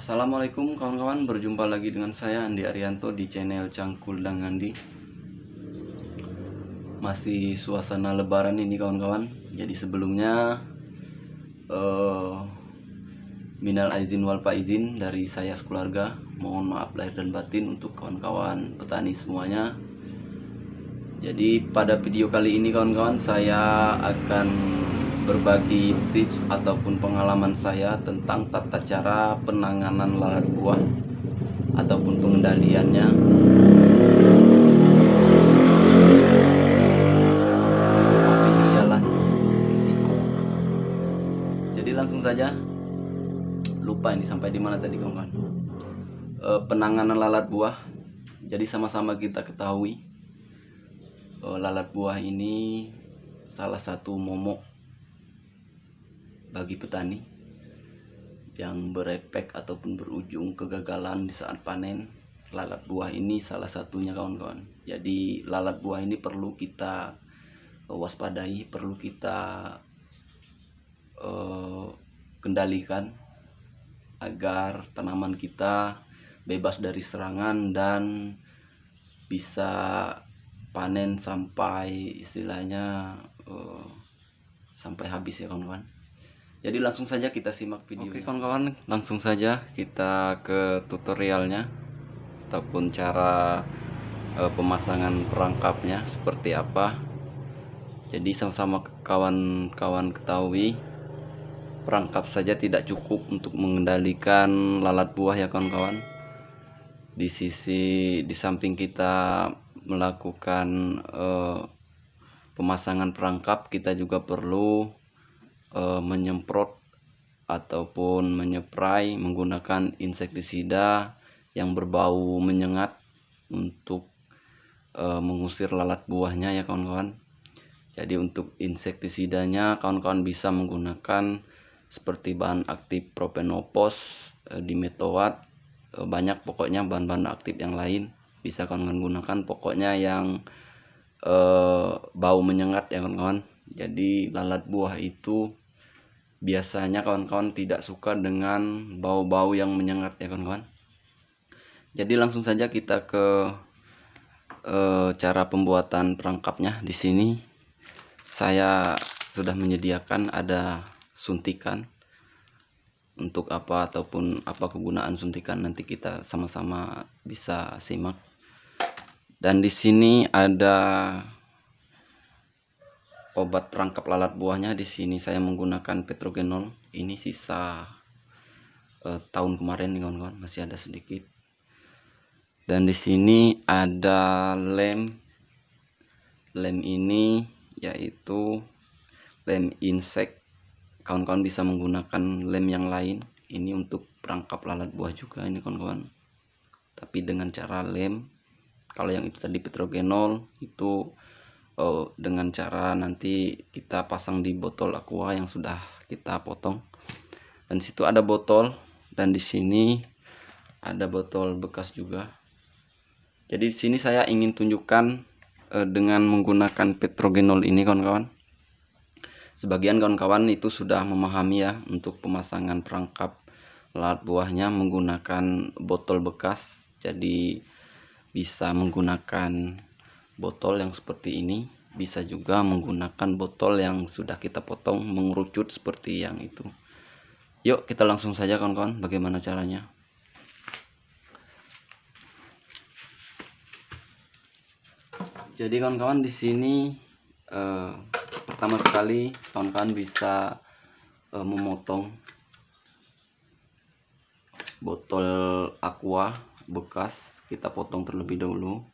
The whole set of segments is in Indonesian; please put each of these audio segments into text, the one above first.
Assalamualaikum kawan-kawan, berjumpa lagi dengan saya Andi Arianto di channel Cangkul dan Andi. Masih suasana lebaran ini kawan-kawan. Jadi sebelumnya minal aizin wal faizin dari saya sekeluarga. Mohon maaf lahir dan batin untuk kawan-kawan petani semuanya. Jadi pada video kali ini kawan-kawan, saya akan berbagi tips ataupun pengalaman saya tentang tata cara penanganan lalat buah ataupun pengendaliannya. Risiko. Jadi langsung saja. Lupa ini sampai di mana tadi kawan-kawan. Penanganan lalat buah. Jadi sama-sama kita ketahui lalat buah ini salah satu momok bagi petani yang berefek ataupun berujung kegagalan di saat panen. Lalat buah ini salah satunya kawan-kawan. Jadi lalat buah ini perlu kita waspadai, perlu kita kendalikan agar tanaman kita bebas dari serangan dan bisa panen sampai istilahnya sampai habis ya kawan-kawan. Jadi langsung saja kita simak videonya. Oke kawan-kawan, langsung saja kita ke tutorialnya ataupun cara pemasangan perangkapnya seperti apa. Jadi sama-sama kawan-kawan ketahui, perangkap saja tidak cukup untuk mengendalikan lalat buah ya kawan-kawan. Di samping kita melakukan pemasangan perangkap, kita juga perlu menyemprot ataupun menyeprai menggunakan insektisida yang berbau menyengat untuk mengusir lalat buahnya ya kawan-kawan. Jadi untuk insektisidanya kawan-kawan bisa menggunakan seperti bahan aktif propenopos, dimetoat, banyak pokoknya bahan-bahan aktif yang lain bisa kawan-kawan gunakan, pokoknya yang bau menyengat ya kawan-kawan. Jadi lalat buah itu biasanya kawan-kawan tidak suka dengan bau-bau yang menyengat ya kawan-kawan. Jadi langsung saja kita ke cara pembuatan perangkapnya. Di sini saya sudah menyediakan ada suntikan. Untuk apa ataupun apa kegunaan suntikan nanti kita sama-sama bisa simak. Dan di sini ada obat perangkap lalat buahnya. Di sini saya menggunakan Petrogenol. Ini sisa tahun kemarin nih kawan-kawan, masih ada sedikit. Dan di sini ada lem. Lem ini yaitu lem insek. Kawan-kawan bisa menggunakan lem yang lain. Ini untuk perangkap lalat buah juga ini kawan-kawan. Tapi dengan cara lem. Kalau yang itu tadi Petrogenol itu dengan cara nanti kita pasang di botol aqua yang sudah kita potong. Dan situ ada botol, dan di sini ada botol bekas juga. Jadi di sini saya ingin tunjukkan dengan menggunakan Petrogenol ini kawan-kawan. Sebagian kawan-kawan itu sudah memahami ya untuk pemasangan perangkap lalat buahnya menggunakan botol bekas. Jadi bisa menggunakan botol yang seperti ini, bisa juga menggunakan botol yang sudah kita potong mengerucut seperti yang itu. Yuk kita langsung saja kawan-kawan bagaimana caranya. Jadi kawan-kawan di sini pertama sekali kawan-kawan bisa memotong botol aqua bekas, kita potong terlebih dahulu.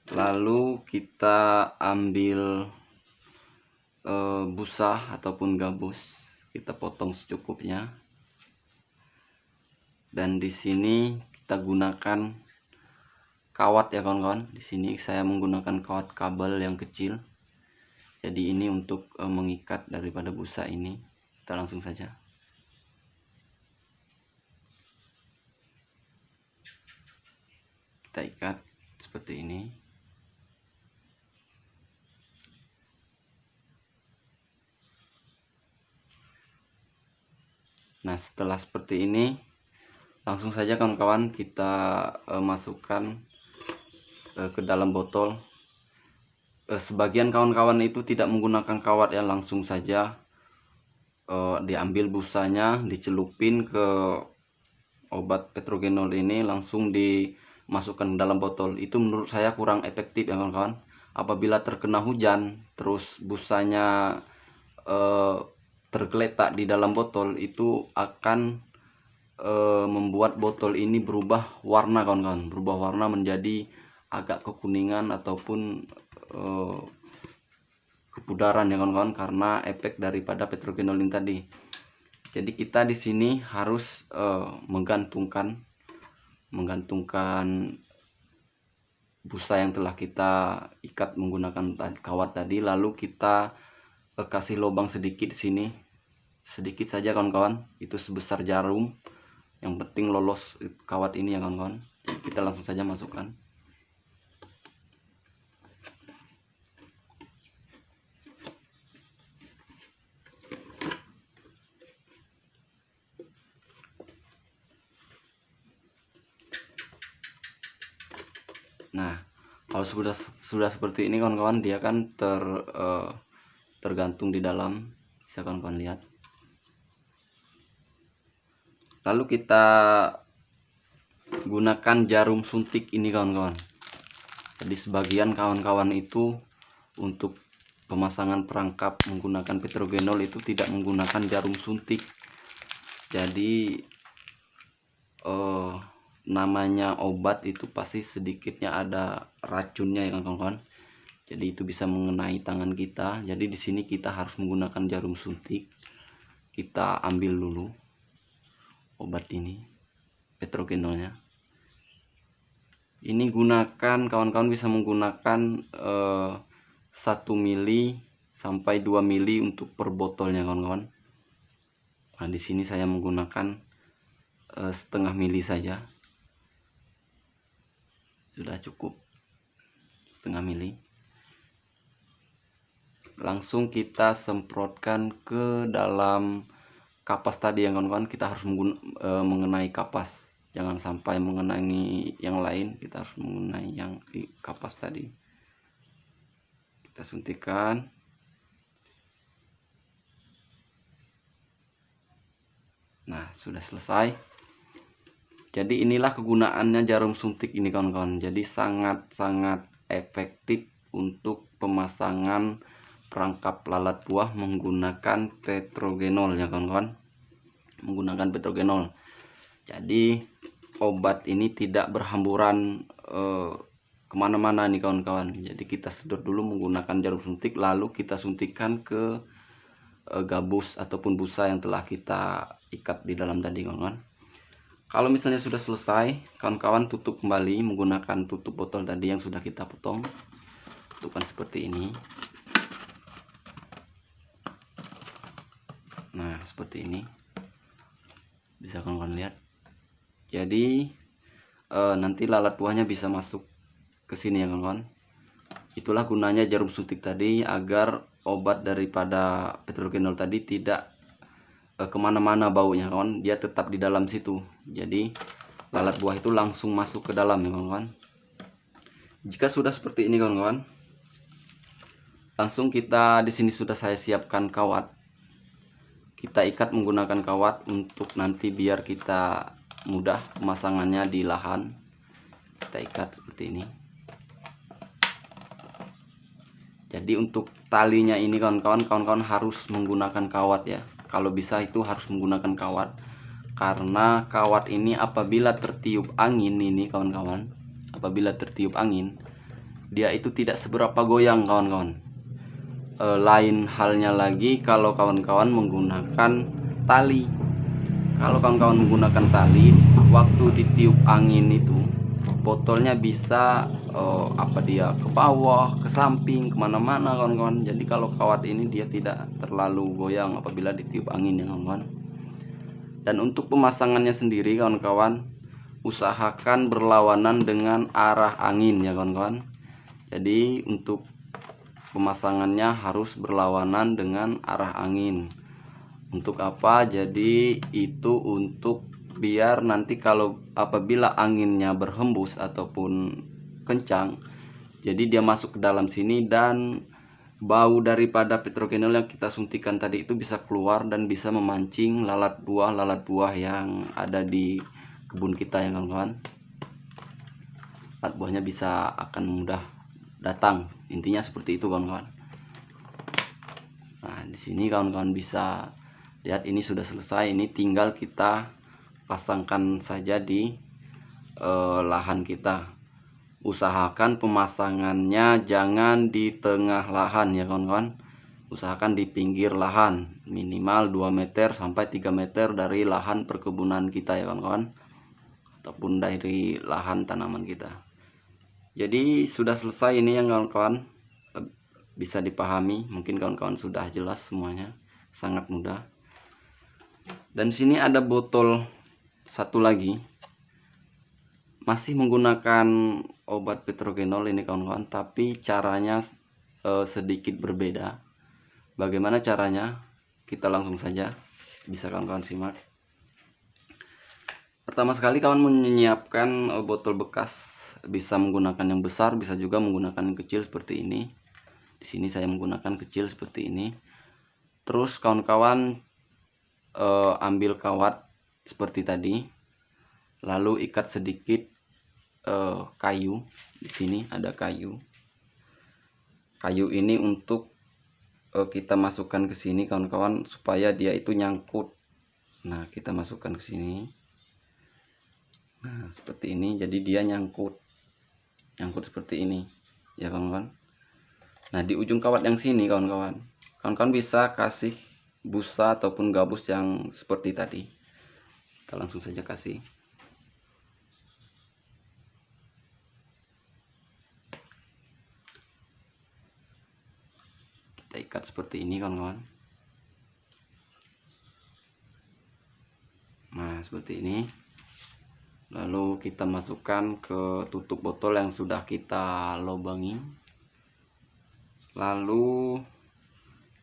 Lalu kita ambil busa ataupun gabus, kita potong secukupnya. Dan di sini kita gunakan kawat ya kawan-kawan. Di sini saya menggunakan kawat kabel yang kecil. Jadi ini untuk mengikat daripada busa ini. Kita langsung saja. Kita ikat seperti ini. Nah setelah seperti ini Langsung saja kawan-kawan kita masukkan ke dalam botol. Sebagian kawan-kawan itu tidak menggunakan kawat ya, langsung saja diambil busanya, dicelupin ke obat petrogenol ini, langsung dimasukkan dalam botol. Itu menurut saya kurang efektif ya kawan-kawan. Apabila terkena hujan terus busanya tergeletak di dalam botol, itu akan membuat botol ini berubah warna kawan-kawan, berubah warna menjadi agak kekuningan ataupun kepudaran ya kawan-kawan, karena efek daripada petrogenol ini tadi. Jadi kita di sini harus menggantungkan busa yang telah kita ikat menggunakan kawat tadi, lalu kita kasih lubang sedikit di sini, sedikit saja kawan-kawan, itu sebesar jarum. Yang penting lolos kawat ini ya kawan-kawan. Kita langsung saja masukkan. Nah, kalau sudah seperti ini kawan-kawan, dia kan tergantung di dalam, bisa kawan-kawan lihat. Lalu kita gunakan jarum suntik ini kawan-kawan. Jadi sebagian kawan-kawan itu untuk pemasangan perangkap menggunakan petrogenol itu tidak menggunakan jarum suntik. Jadi namanya obat itu pasti sedikitnya ada racunnya ya kawan-kawan. Jadi itu bisa mengenai tangan kita. Jadi di sini kita harus menggunakan jarum suntik. Kita ambil dulu obat ini, petrogenolnya. Ini gunakan kawan-kawan bisa menggunakan 1 mili sampai 2 mili untuk per botolnya kawan-kawan. Nah, di sini saya menggunakan setengah mili saja. Sudah cukup setengah mili. Langsung kita semprotkan ke dalam kapas tadi ya kawan-kawan. Kita harus mengenai kapas, jangan sampai mengenai yang lain, kita harus mengenai yang di kapas tadi. Kita suntikan. Nah, sudah selesai. Jadi inilah kegunaannya jarum suntik ini kawan-kawan. Jadi sangat-sangat efektif untuk pemasangan perangkap lalat buah menggunakan petrogenol ya kawan-kawan, menggunakan petrogenol. Jadi obat ini tidak berhamburan kemana-mana nih kawan-kawan. Jadi kita sedot dulu menggunakan jarum suntik, lalu kita suntikkan ke gabus ataupun busa yang telah kita ikat di dalam tadi kawan-kawan. Kalau misalnya sudah selesai, kawan-kawan tutup kembali menggunakan tutup botol tadi yang sudah kita potong. Tutupkan seperti ini. Nah, seperti ini. Bisa kawan-kawan lihat. Jadi nanti lalat buahnya bisa masuk ke sini ya kawan-kawan. Itulah gunanya jarum suntik tadi, agar obat daripada petrogenol tadi tidak kemana-mana baunya kawan, dia tetap di dalam situ. Jadi lalat buah itu langsung masuk ke dalam ya kawan-kawan. Jika sudah seperti ini kawan-kawan, langsung kita di sini sudah saya siapkan kawat. Kita ikat menggunakan kawat untuk nanti biar kita mudah pemasangannya di lahan. Kita ikat seperti ini. Jadi untuk talinya ini kawan-kawan harus menggunakan kawat ya. Kalau bisa itu harus menggunakan kawat, karena kawat ini apabila tertiup angin ini kawan-kawan, apabila tertiup angin, dia itu tidak seberapa goyang kawan-kawan. Lain halnya lagi kalau kawan-kawan menggunakan tali. Kalau kawan-kawan menggunakan tali, waktu ditiup angin itu botolnya bisa dia ke bawah, ke samping, kemana-mana kawan-kawan. Jadi kalau kawat ini dia tidak terlalu goyang apabila ditiup angin ya kawan-kawan. Dan untuk pemasangannya sendiri kawan-kawan, usahakan berlawanan dengan arah angin ya kawan-kawan. Jadi untuk pemasangannya harus berlawanan dengan arah angin. Untuk apa? Jadi itu untuk biar nanti kalau apabila anginnya berhembus ataupun kencang, jadi dia masuk ke dalam sini dan bau daripada petrogenol yang kita suntikan tadi itu bisa keluar dan bisa memancing lalat buah yang ada di kebun kita ya kawan-kawan. Lalat buahnya bisa akan mudah datang, intinya seperti itu kawan-kawan. Nah di sini kawan-kawan bisa lihat ini sudah selesai, ini tinggal kita pasangkan saja di lahan kita. Usahakan pemasangannya jangan di tengah lahan ya kawan-kawan, usahakan di pinggir lahan, minimal 2 meter sampai 3 meter dari lahan perkebunan kita ya kawan-kawan, ataupun dari lahan tanaman kita. Jadi sudah selesai ini yang kawan-kawan, bisa dipahami, mungkin kawan-kawan sudah jelas semuanya, sangat mudah. Dan sini ada botol satu lagi, masih menggunakan obat petrogenol ini kawan-kawan, tapi caranya sedikit berbeda. Bagaimana caranya? Kita langsung saja, bisa kawan-kawan simak. Pertama sekali kawan menyiapkan botol bekas, bisa menggunakan yang besar, bisa juga menggunakan yang kecil seperti ini. Di sini saya menggunakan kecil seperti ini. Terus kawan-kawan ambil kawat seperti tadi, lalu ikat sedikit kayu. Di sini ada kayu. Kayu ini untuk kita masukkan ke sini kawan-kawan supaya dia itu nyangkut. Nah, kita masukkan ke sini. Nah, seperti ini, jadi dia nyangkut seperti ini ya kawan-kawan. Nah, di ujung kawat yang sini kawan-kawan bisa kasih busa ataupun gabus yang seperti tadi. Kita langsung saja kasih. Kita ikat seperti ini kawan-kawan. Nah seperti ini, lalu kita masukkan ke tutup botol yang sudah kita lubangi, lalu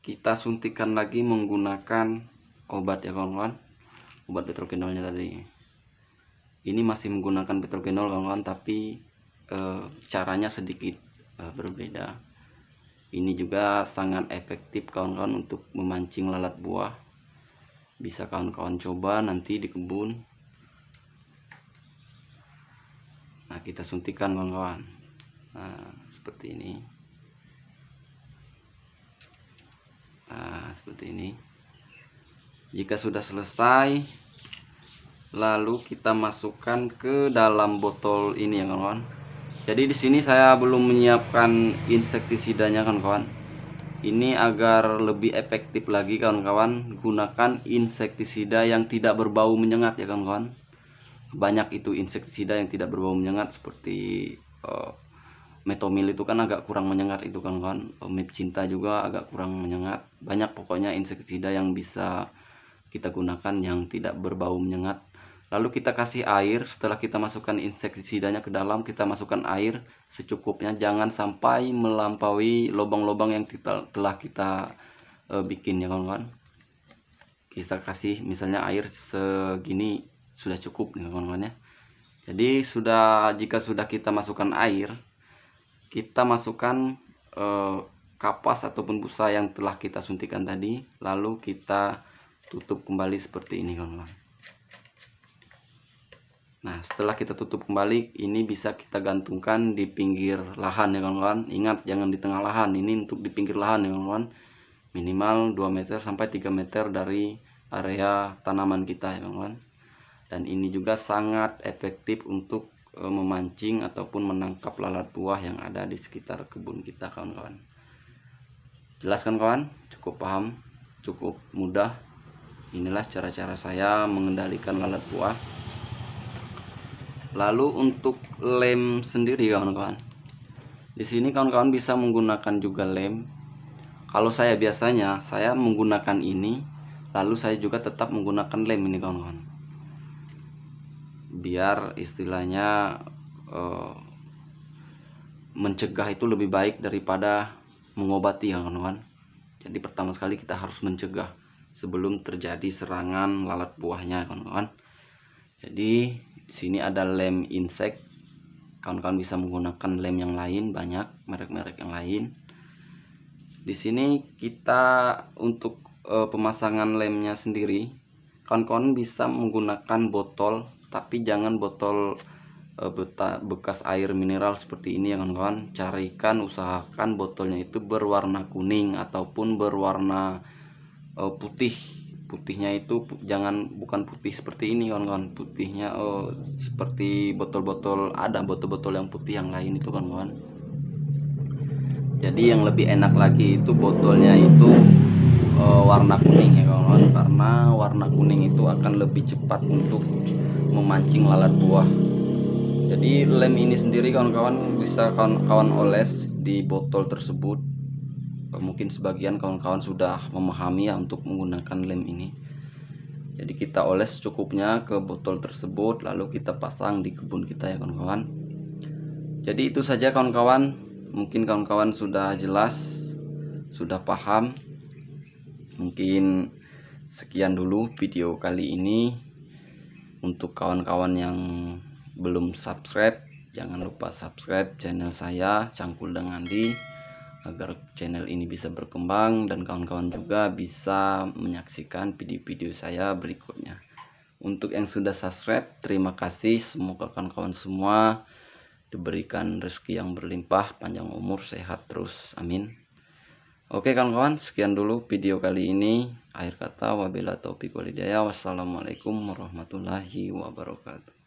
kita suntikan lagi menggunakan obat ya kawan-kawan, obat petrogenolnya tadi. Ini masih menggunakan petrogenol kawan-kawan, tapi caranya sedikit berbeda. Ini juga sangat efektif kawan-kawan untuk memancing lalat buah. Bisa kawan-kawan coba nanti di kebun. Nah, kita suntikan kawan-kawan. Nah, seperti ini. Nah, seperti ini. Jika sudah selesai, lalu kita masukkan ke dalam botol ini ya kawan-kawan. Jadi di sini saya belum menyiapkan insektisidanya kawan-kawan. Ini agar lebih efektif lagi kawan-kawan, gunakan insektisida yang tidak berbau menyengat ya kawan-kawan. Banyak itu insektisida yang tidak berbau menyengat seperti metomil itu kan agak kurang menyengat itu kawan-kawan. Mepcinta juga agak kurang menyengat. Banyak pokoknya insektisida yang bisa kita gunakan yang tidak berbau menyengat. Lalu kita kasih air. Setelah kita masukkan insektisidanya ke dalam, kita masukkan air secukupnya, jangan sampai melampaui lubang-lubang yang telah kita bikin ya kawan-kawan. Kita kasih misalnya air segini sudah cukup nih kawan-kawan ya. Jadi jika sudah kita masukkan air, kita masukkan kapas ataupun busa yang telah kita suntikan tadi, lalu kita tutup kembali seperti ini kawan-kawan. Nah, setelah kita tutup kembali, ini bisa kita gantungkan di pinggir lahan ya kawan-kawan. Ingat, jangan di tengah lahan, ini untuk di pinggir lahan ya kawan-kawan. Minimal 2 meter sampai 3 meter dari area tanaman kita ya kawan-kawan. Dan ini juga sangat efektif untuk memancing ataupun menangkap lalat buah yang ada di sekitar kebun kita kawan-kawan. Jelas kan kawan? Cukup paham, cukup mudah. Inilah cara-cara saya mengendalikan lalat buah. Lalu untuk lem sendiri kawan-kawan, di sini kawan-kawan bisa menggunakan juga lem. Kalau saya biasanya saya menggunakan ini, lalu saya juga tetap menggunakan lem ini kawan-kawan, biar istilahnya mencegah itu lebih baik daripada mengobati kawan-kawan. Jadi pertama sekali kita harus mencegah sebelum terjadi serangan lalat buahnya kawan-kawan. Jadi di sini ada lem insect, kawan-kawan bisa menggunakan lem yang lain, banyak merek-merek yang lain. Di sini kita untuk pemasangan lemnya sendiri, kawan-kawan bisa menggunakan botol, tapi jangan botol bekas air mineral seperti ini ya kawan-kawan. Carikan, usahakan botolnya itu berwarna kuning ataupun berwarna putih. Putihnya itu bukan putih seperti ini kawan-kawan, putihnya seperti botol-botol, ada botol-botol yang putih yang lain itu kawan-kawan. Jadi yang lebih enak lagi itu botolnya itu warna kuning ya kawan-kawan, karena warna kuning itu akan lebih cepat untuk memancing lalat buah. Jadi lem ini sendiri kawan-kawan bisa kawan-kawan oles di botol tersebut. Mungkin sebagian kawan-kawan sudah memahami ya untuk menggunakan lem ini. Jadi kita oles cukupnya ke botol tersebut, lalu kita pasang di kebun kita ya kawan-kawan. Jadi itu saja kawan-kawan. Mungkin kawan-kawan sudah jelas, sudah paham. Mungkin sekian dulu video kali ini. Untuk kawan-kawan yang belum subscribe, jangan lupa subscribe channel saya Cangkul Dang Andi, agar channel ini bisa berkembang dan kawan-kawan juga bisa menyaksikan video-video saya berikutnya. Untuk yang sudah subscribe, terima kasih. Semoga kawan-kawan semua diberikan rezeki yang berlimpah, panjang umur, sehat terus, amin. Oke kawan-kawan, sekian dulu video kali ini. Akhir kata, wabillahi taufiq wal hidayah. Wassalamualaikum warahmatullahi wabarakatuh.